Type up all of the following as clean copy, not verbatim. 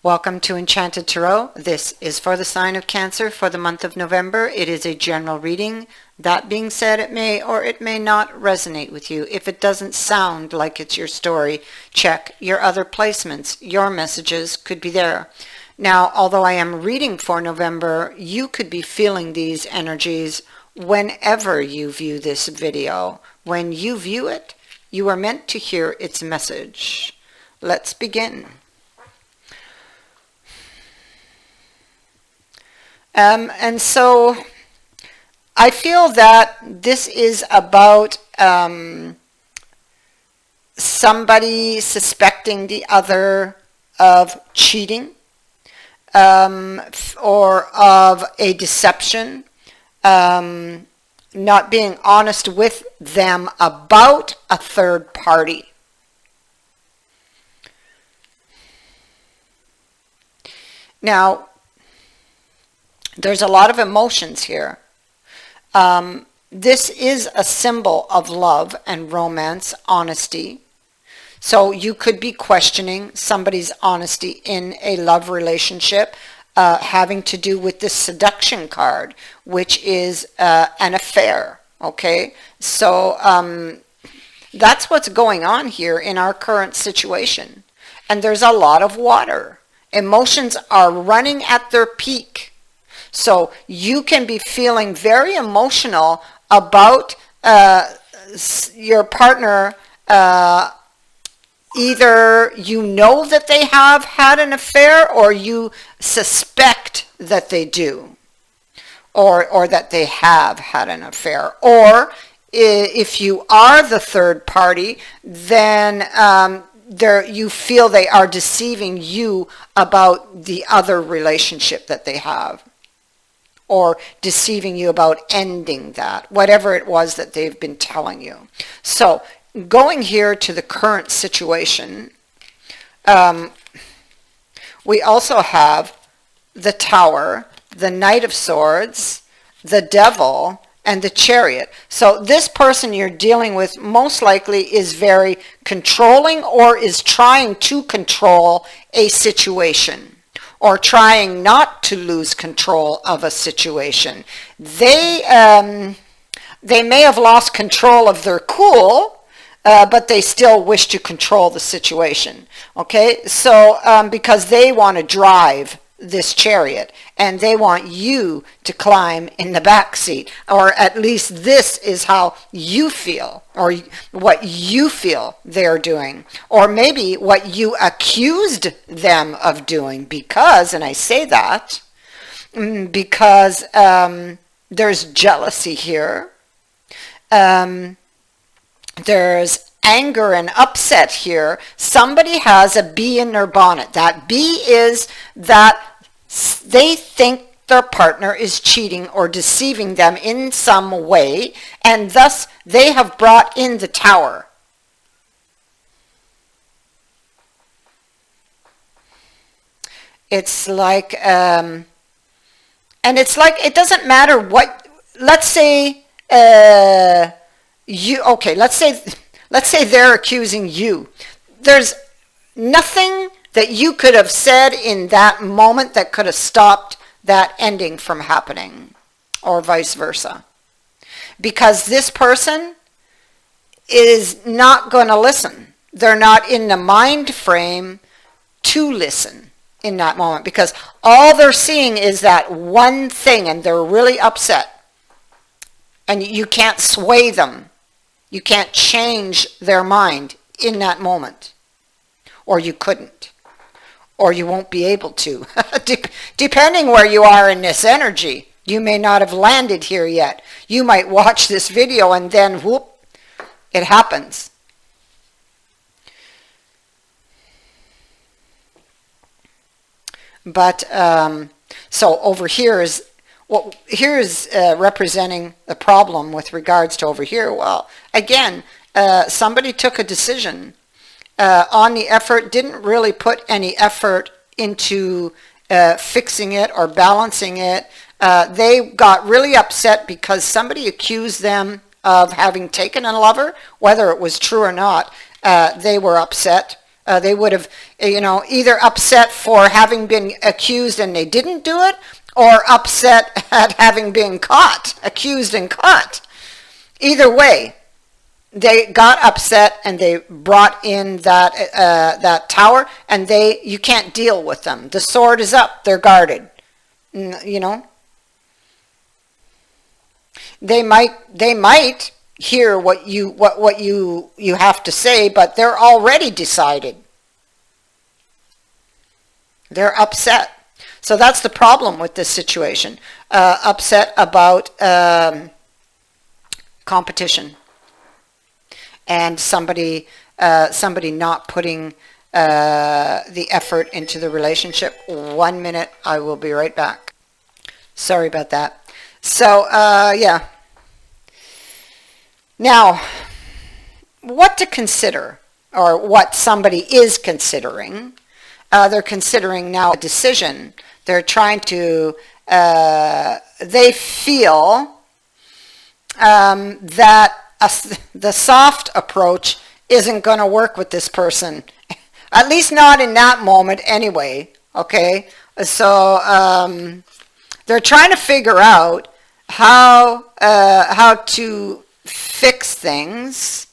Welcome to Enchanted Tarot. This is for the sign of Cancer for the month of November. It is a general reading. That being said, it may or it may not resonate with you. If it doesn't sound like it's your story, check your other placements. Your messages could be there. Now, although I am reading for November, you could be feeling these energies whenever you view this video. When you view it, you are meant to hear its message. Let's begin. And so I feel that this is about somebody suspecting the other of cheating or of a deception, not being honest with them about a third party. Now, there's a lot of emotions here. This is a symbol of love and romance, honesty. So you could be questioning somebody's honesty in a love relationship, having to do with this seduction card, which is an affair. Okay, so that's what's going on here in our current situation. And there's a lot of water. Emotions are running at their peak. So you can be feeling very emotional about your partner. Either you know that they have had an affair or you suspect that they do, or that they have had an affair. Or if you are the third party, then you feel they are deceiving you about the other relationship that they have, or deceiving you about ending that, whatever it was that they've been telling you. So going here to the current situation, we also have the Tower, the Knight of Swords, the Devil, and the Chariot. So this person you're dealing with most likely is very controlling or is trying to control a situation, or trying not to lose control of a situation. They may have lost control of their cool, but they still wish to control the situation. Okay, so because they want to drive this chariot and they want you to climb in the back seat, or at least this is how you feel, or what you feel they're doing, or maybe what you accused them of doing, because, and I say that because there's jealousy here, there's anger and upset here. Somebody has a bee in their bonnet. That bee is that they think their partner is cheating or deceiving them in some way, and thus they have brought in the Tower. It's like, and it's like, it doesn't matter what, let's say, let's say they're accusing you. There's nothing that you could have said in that moment that could have stopped that ending from happening, or vice versa. Because this person is not going to listen. They're not in the mind frame to listen in that moment, because all they're seeing is that one thing and they're really upset. And you can't sway them. You can't change their mind in that moment. Or you couldn't. Or you won't be able to. Depending where you are in this energy. You may not have landed here yet. You might watch this video and then whoop, it happens. But so over here is, well, here is representing the problem with regards to over here. Well, again, somebody took a decision on the effort, didn't really put any effort into fixing it or balancing it. They got really upset because somebody accused them of having taken a lover, whether it was true or not. They were upset They would have, either upset for having been accused and they didn't do it, or upset at having been caught, accused and caught. Either way, they got upset and they brought in that tower, and you can't deal with them. The sword is up; they're guarded. They might hear what you have to say, but they're already decided. They're upset. So that's the problem with this situation. Upset about competition and somebody not putting the effort into the relationship. 1 minute, I will be right back. Sorry about that. So yeah. Now, what to consider, or what somebody is considering. They're considering now a decision. They're trying to, they feel that the soft approach isn't going to work with this person. At least not in that moment anyway, okay? So they're trying to figure out how to fix things.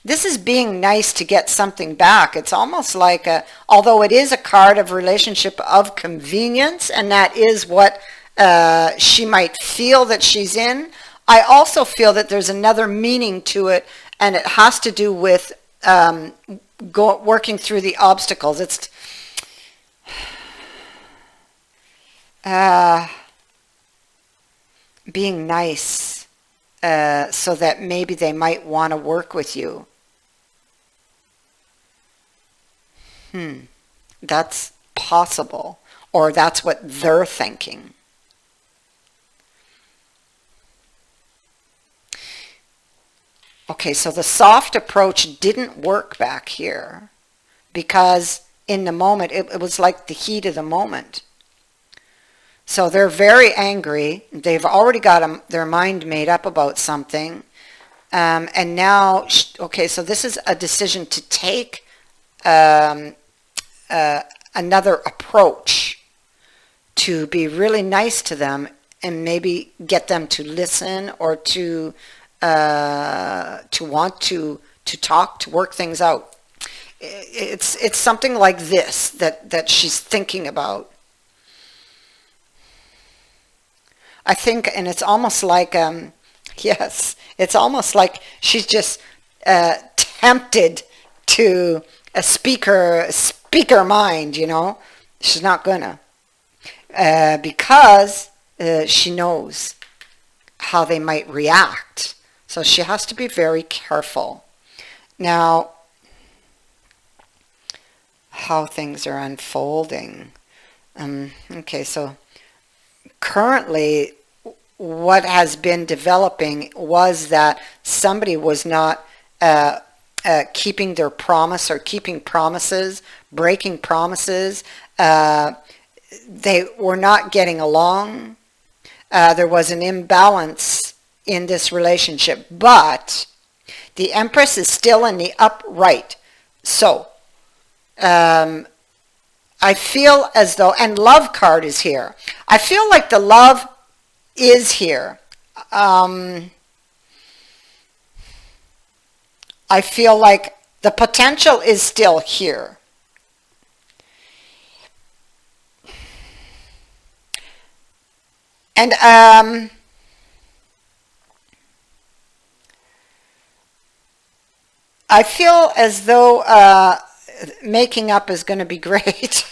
This is being nice to get something back. It's almost like although it is a card of relationship of convenience, and that is what she might feel that she's in, I also feel that there's another meaning to it, and it has to do with working through the obstacles. It's being nice so that maybe they might want to work with you. That's possible, or that's what they're thinking. Okay, so the soft approach didn't work back here because in the moment, it was like the heat of the moment. So they're very angry. They've already got their mind made up about something. And now, okay, so this is a decision to take another approach, to be really nice to them and maybe get them to listen, or to want to talk, to work things out. It's something like this that she's thinking about. I think, and it's almost like, yes, it's almost like she's just tempted to speak her mind, She's not gonna. Because she knows how they might react. So she has to be very careful. Now, how things are unfolding. Okay, so currently what has been developing was that somebody was not keeping their promise, or keeping promises, breaking promises. They were not getting along. There was an imbalance in this relationship, but the Empress is still in the upright. So I feel as though, and love card is here. I feel like the love is here. I feel like the potential is still here. And I feel as though making up is going to be great.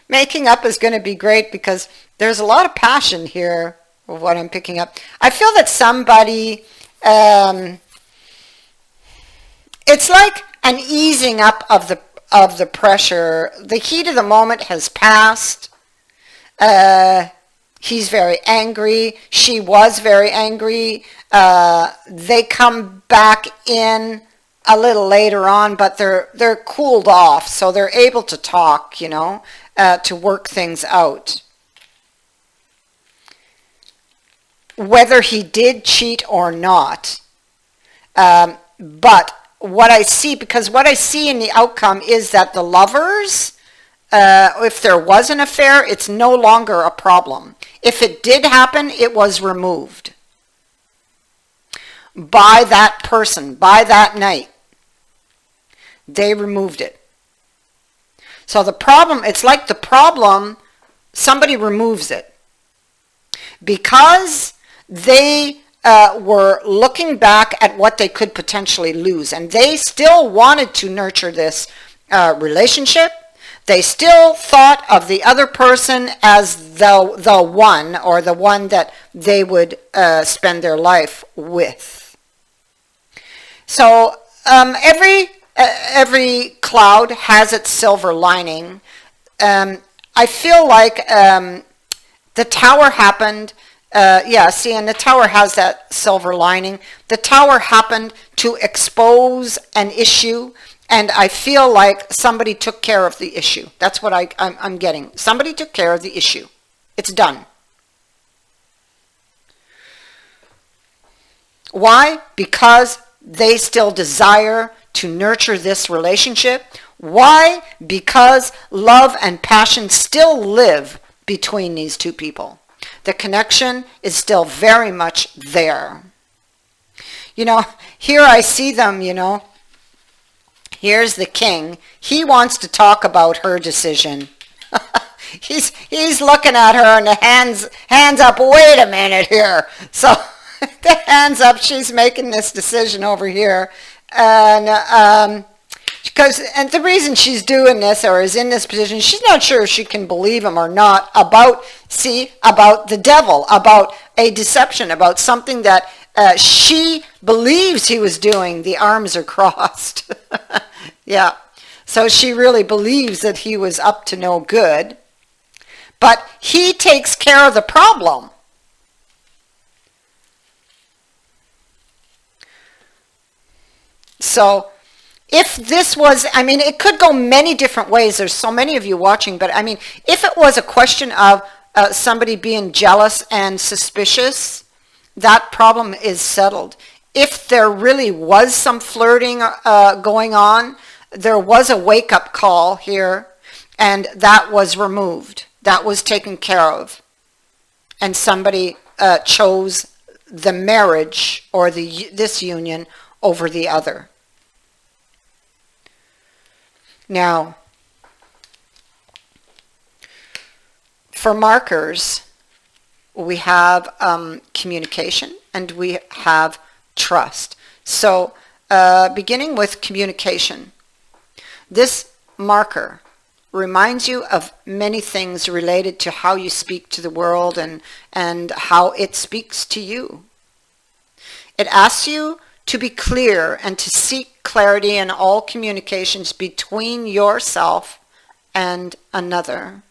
Making up is going to be great because there's a lot of passion here of what I'm picking up. I feel that somebody, it's like an easing up of the pressure. The heat of the moment has passed. He's very angry. She was very angry. They come back in a little later on, but they're cooled off, so they're able to talk, to work things out. Whether he did cheat or not, but what I see, because what I see in the outcome is that the lovers, if there was an affair, it's no longer a problem. If it did happen, it was removed by that person, by that night. They removed it. So the problem, it's like the problem, somebody removes it. Because they were looking back at what they could potentially lose, and they still wanted to nurture this relationship. They still thought of the other person as the one, or the one that they would spend their life with. So every cloud has its silver lining. I feel like the tower happened, and the tower has that silver lining. The tower happened to expose an issue, and I feel like somebody took care of the issue. That's what I'm getting. Somebody took care of the issue. It's done. Why? Because they still desire to nurture this relationship. Why? Because love and passion still live between these two people. The connection is still very much there. Here I see them, Here's the king. He wants to talk about her decision. He's looking at her, and the hands up. Wait a minute here. So the hands up. She's making this decision over here, and the reason she's doing this, or is in this position, she's not sure if she can believe him or not about the devil, about a deception, about something that she believes he was doing. The arms are crossed. Yeah. So she really believes that he was up to no good. But he takes care of the problem. So if this was, it could go many different ways. There's so many of you watching, but if it was a question of somebody being jealous and suspicious, that problem is settled. If there really was some flirting going on, there was a wake-up call here, and that was removed. That was taken care of. And somebody chose the marriage or this union over the other. Now, for markers, we have communication and we have trust. So beginning with communication, this marker reminds you of many things related to how you speak to the world and how it speaks to you. It asks you to be clear and to seek clarity in all communications between yourself and another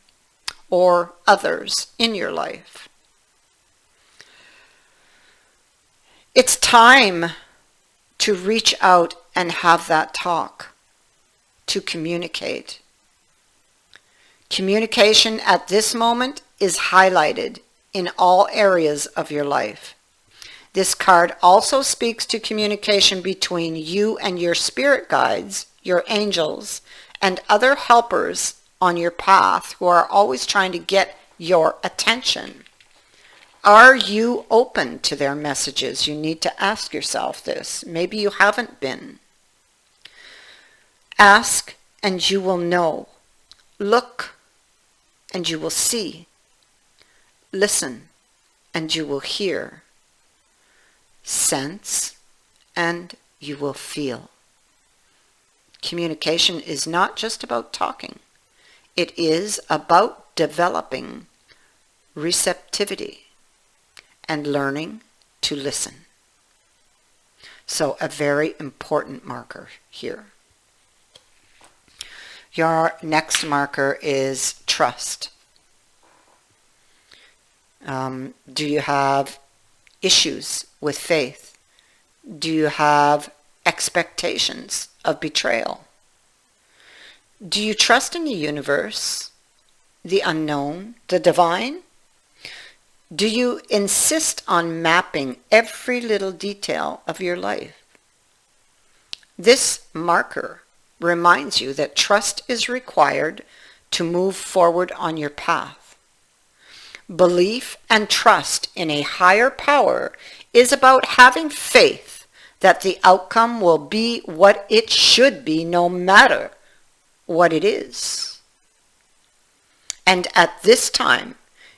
or others in your life. It's time to reach out and have that talk, to communicate. Communication at this moment is highlighted in all areas of your life. This card also speaks to communication between you and your spirit guides, your angels, and other helpers on your path who are always trying to get your attention. Are you open to their messages? You need to ask yourself this. Maybe you haven't been. Ask and you will know. Look and you will see. Listen and you will hear. Sense and you will feel. Communication is not just about talking. It is about developing receptivity and learning to listen. So a very important marker here. Your next marker is trust. Do you have issues with faith? Do you have expectations of betrayal? Do you trust in the universe, the unknown, the divine? Do you insist on mapping every little detail of your life? This marker reminds you that trust is required to move forward on your path. Belief and trust in a higher power is about having faith that the outcome will be what it should be no matter what it is. And at this time,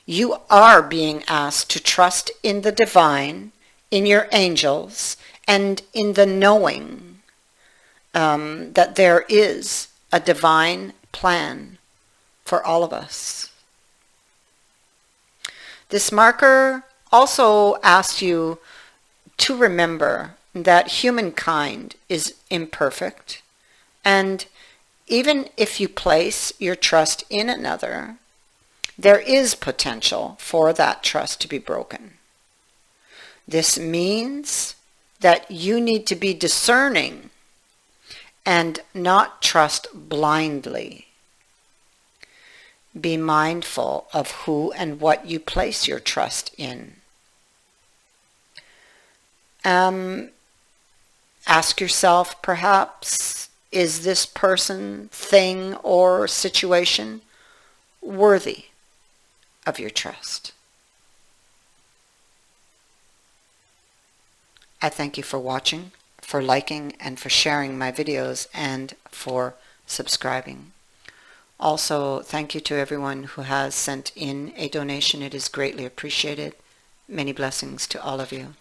you are being asked to trust in the divine, in your angels, and in the knowing that there is a divine plan for all of us. This marker also asks you to remember that humankind is imperfect, and even if you place your trust in another, there is potential for that trust to be broken. This means that you need to be discerning and not trust blindly. Be mindful of who and what you place your trust in. Ask yourself, perhaps, is this person, thing, or situation worthy of your trust? I thank you for watching, for liking, and for sharing my videos, and for subscribing. Also, thank you to everyone who has sent in a donation. It is greatly appreciated. Many blessings to all of you.